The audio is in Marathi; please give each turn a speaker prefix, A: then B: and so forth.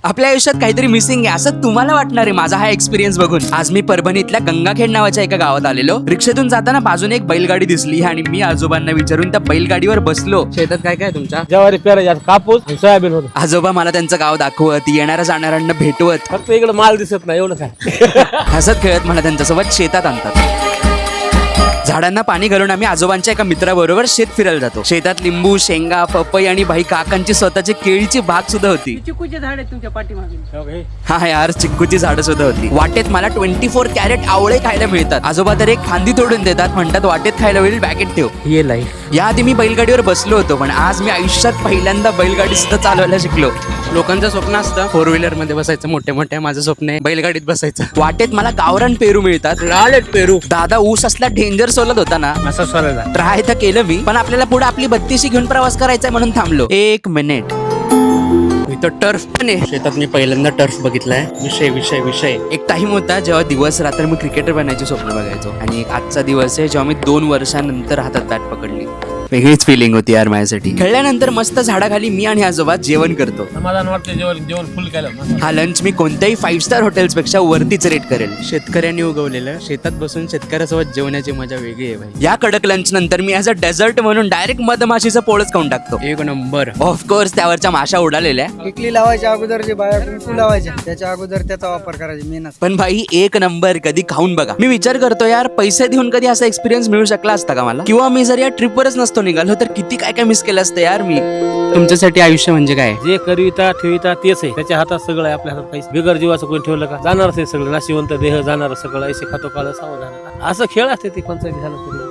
A: आपल्या आयुष्यात काहीतरी मिसिंग आहे असं तुम्हाला वाटणार आहे माझा हा एक्सपिरियन्स बघून. आज मी परभणीतल्या गंगाखेड नावाच्या एका गावात आलेलो. रिक्षेतून जाताना बाजूने एक बैलगाडी दिसली आणि मी आजोबांना विचारून त्या बैलगाडीवर बसलो. शेतात काय काय तुमच्या?
B: ज्वारी, पेरायची, कापूस, सोयाबीन होतं.
A: आजोबा मला त्यांचं गाव दाखवत, येणाऱ्या जाणाऱ्यांना भेटवत,
B: फक्त इकडे माल दिसत नाही एवढं काय.
A: हसत खेळत मला त्यांच्यासोबत शेतात आणतात. झाडांना पाणी घालून आम्ही आजोबांच्या एका मित्राबरोबर शेत फिरायला जातो. शेतात लिंबू, शेंगा, पपई आणि भाई काकांची स्वतःची केळीची बाग सुद्धा होती.
C: चिकूचे झाड आहेत तुमच्या पाठीमागे.
A: हा यार, चिक्कूची झाडं सुद्धा होती. वाटेत मला 24 कॅरेट आवळे खायला मिळतात. आजोबा तर एक फांदी तोडून देतात, म्हणतात वाटेत खायला होईल, बॅगेत ठेव.
B: ये लाईफ.
A: याआधी मी बैलगाडीवर बसलो होतो, पण आज मी आयुष्यात पहिल्यांदा बैलगाडी सुद्धा चालवायला शिकलो. लोकांचं स्वप्न असतं 4 व्हीलर मध्ये बसायचं, मोठ्या माझं स्वप्न आहे बैलगाडीत बसायचं. वाटेत मला गावरान पेरू मिळतात, लाल पेरू. दादा ऊस असला डेंजर सोलत होता ना,
B: असं सोलायला
A: ट्राय तर केलं मी, पण आपल्याला पुढे आपली 32 घेऊन प्रवास करायचा म्हणून थांबलो. 1 मिनिट. इथं टर्फ पण आहे. शेतात मी पहिल्यांदा टर्फ बघितलाय. विषय एक टाइम होता जेव्हा दिवस रात्र मी क्रिकेटर बनायचे स्वप्न बघायचो, आणि एक आजचा दिवस आहे जेव्हा मी 2 वर्षानंतर हातात बॅट पकडली. वेगळीच फिलिंग होती यार माझ्यासाठी. खेळल्यानंतर मस्त झाडाखाली मी आणि आजोबा जेवण करतो.
B: समाधान वाटतं. जेवण फुल केलं.
A: हा लंच मी कोणत्याही 5 स्टार हॉटेल्स पेक्षा वरतीच रेट करेल. शेतकऱ्यांनी उगवलेलं शेतात बसून शेतकऱ्यासोबत जेवण्याची मजा वेगळी आहे भाई. या कडक लंच नंतर मी ॲज अ डेझर्ट म्हणून डायरेक्ट मधमाशीचं पोळच खाऊन टाकतो. 1 नंबर. ऑफकोर्स त्यावरच्या माशा उडालेल्या.
C: टिकली लावायच्या अगोदर जे बाया कुंकू लावायच्या त्याच्या अगोदर त्याचा वापर करायचा मेनच.
A: पण भाई 1 नंबर. कधी खाऊन बघा. मी विचार करतो यार, पैसे देऊन कधी असा एक्सपिरियन्स मिळू शकला असता का मला, किंवा मी जर या ट्रिपवरच नसतो निघालो तर किती काय काय मिस केलं असतं यार मी. तुमच्यासाठी आयुष्य म्हणजे काय?
B: जे करिता ठेविता तेच आहे. त्याच्या हातात सगळं आहे. आपल्या हातात पैसे बिगर जीवाचं कोणी ठेवलं का जाणारच आहे सगळं. नाशिवंत देह जाणार सगळं. ऐसे खातो काळ सावधान. असं खेळ असते ते कोणताही झालं तरी.